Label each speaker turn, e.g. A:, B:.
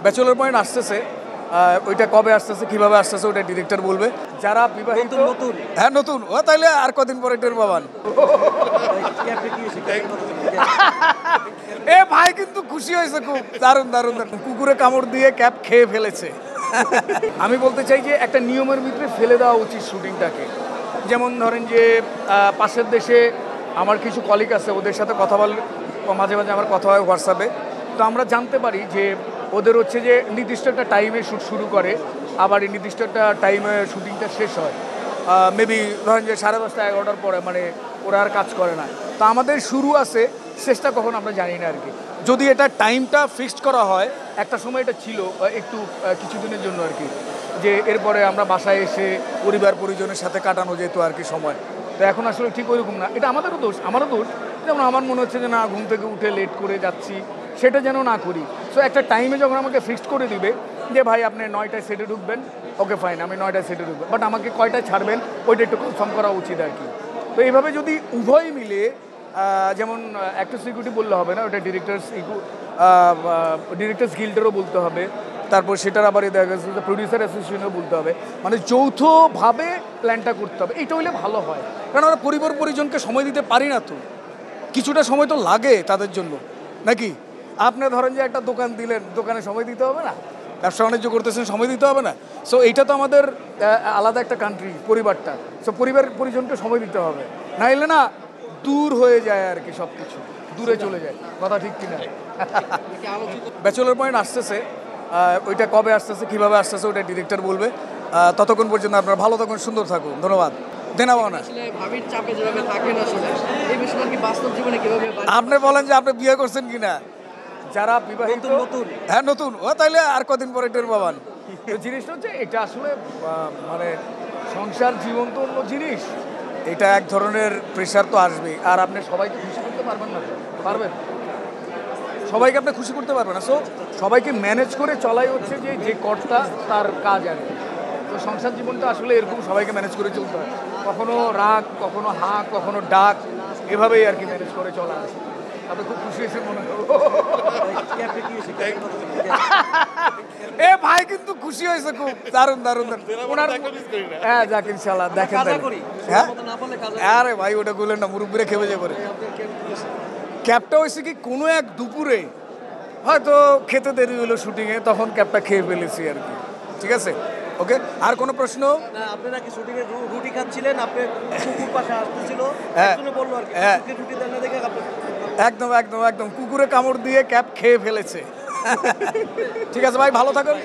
A: Bachelor point আসতেছে, ওইটা কবে আসতেছে কিভাবে আসতেছে ওটা ডিরেক্টর বলবে। যারা বিবাহিত হ্যাঁ নতুন ও তাইলে আর কদিন পরে টের পাবান। এ ভাই কিন্তু খুশি হয়েছে খুব, দারুণ দারুণ দারুণ। কুকুরে কামড় দিয়ে ক্যাপ খেয়ে ফেলেছে। আমি বলতে চাই যে একটা নিয়মের ভিতরে ফেলে দেওয়া উচিত শুটিংটাকে। যেমন ধরেন যে পাশের দেশে আমার কিছু কলিগ আছে, ওদের সাথে কথা বল, মাঝে মাঝে আমার কথা হয় হোয়াটসঅ্যাপে। তো আমরা জানতে পারি যে ওদের হচ্ছে যে নির্দিষ্ট একটা টাইমে শ্যুট শুরু করে, আবার এই নির্দিষ্ট একটা টাইমে শুটিংটা শেষ হয়। মেবি ধরেন যে 10:30 11টার পরে, মানে ওরা আর কাজ করে না। তো আমাদের শুরু আছে, শেষটা কখন আমরা জানি না আর কি। যদি এটা টাইমটা ফিক্সড করা হয়, একটা সময় এটা ছিল একটু কিছুদিনের জন্য আর কি, যে এরপরে আমরা বাসায় এসে পরিবার পরিজনের সাথে কাটানো যেত আর কি সময়। তো এখন আসলে ঠিক ওইরকম না। এটা আমাদেরও দোষ, আমারও দোষ। যেমন আমার মনে হচ্ছে যে না, ঘুম থেকে উঠে লেট করে যাচ্ছি, সেটা যেন না করি। সো একটা টাইমে যখন আমাকে ফিক্সড করে দিবে যে ভাই আপনি 9টায় সেটে ঢুকবেন, ওকে ফাইন, আমি 9টায় সেটে ঢুকবেন, বাট আমাকে কয়টায় ছাড়বেন ওইটা একটু কনফার্ম করা উচিত আর কি। তো এইভাবে যদি উভয় মিলে, যেমন অ্যাক্টর সিকিউরিটি বললে হবে না, ওটা ডিরেক্টরস গিল্ডেরও বলতে হবে, তারপর সেটার আবার দেখা গেছে প্রডিউসার অ্যাসোসিয়েশনেও বলতে হবে, মানে যৌথভাবে প্ল্যানটা করতে হবে। এইটা হইলে ভালো হয়, কারণ আমরা পরিবার পরিজনকে সময় দিতে পারি না, তো কিছুটা সময় তো লাগে তাদের জন্য নাকি। আপনি ধরেন যে একটা দোকান দিলেন, দোকানে সময় দিতে হবে না, ব্যবসা বাণিজ্য করতেছেন, সময় দিতে হবে না। সো এইটা তো আমাদের আলাদা একটা কান্ট্রি, পরিবারটা। সো পরিবার পরিজনকে সময় দিতে হবে, না এলে না দূর হয়ে যায় আর কি, সব কিছু দূরে চলে যায়। কথা ঠিক কিনা? ব্যাচেলর পয়েন্ট আসতেছে, ওইটা কবে আসতেছে কিভাবে আসতেছে ওটা ডিরেক্টর বলবে। ততক্ষণ পর্যন্ত আপনারা ভালো থাকুন, সুন্দর থাকুন, ধন্যবাদ। আপনি বলেন যে আপনি বিয়ে করছেন কিনা। যারা বিবাহিত হ্যাঁ নতুন ও তাইলে আর কদিন পরে টের পাবান। জিনিসটা হচ্ছে এটা আসলে মানে সংসার জীবন তো অন্য জিনিস, এটা এক ধরনের প্রেশার তো আসবেই। আর আপনি সবাইকে খুশি করতে পারবেন না, পারবেন? সবাইকে আপনি খুশি করতে পারবেন না। সো সবাইকে ম্যানেজ করে চলাই হচ্ছে যে কর্তা তার কাজ আর কি। তো সংসার জীবনটা আসলে এরকম, সবাইকে ম্যানেজ করে চলতে হয়। কখনো রাগ, কখনো হাঁক, কখনো ডাক, এভাবেই আর কি ম্যানেজ করে চলা আছে। আপনি খুব খুশি হয়েছে মনে হয়। এ ভাই কিন্তু খুশি হয়েছে খুব, দারুণ দারুণ ওনার। হ্যাঁ যাক ইনশাল্লাহ দেখেন। হ্যাঁ আরে ভাই ওটা বললেন না, মুরব্বীরা খেপে যায় পরে। ক্যাবটা হয়েছে কি কোনো এক দুপুরে হয়তো খেতে দেরি হলো শুটিংয়ে, তখন ক্যাবটা খেয়ে ফেলেছি আর কি। ঠিক আছে, ওকে। আর কোনো প্রশ্ন?
B: আপনি নাকি শুটিং এ রুটি খাচ্ছিলেন, আপনি কুকুর পাশে আসতেছিল, একজনে বললো আর কি রুটি দেন না দেখে আপনি।
A: একদম একদম একদম কুকুরে কামড় দিয়ে ক্যাব খেয়ে ফেলেছে। ঠিক আছে ভাই, ভালো থাকুন।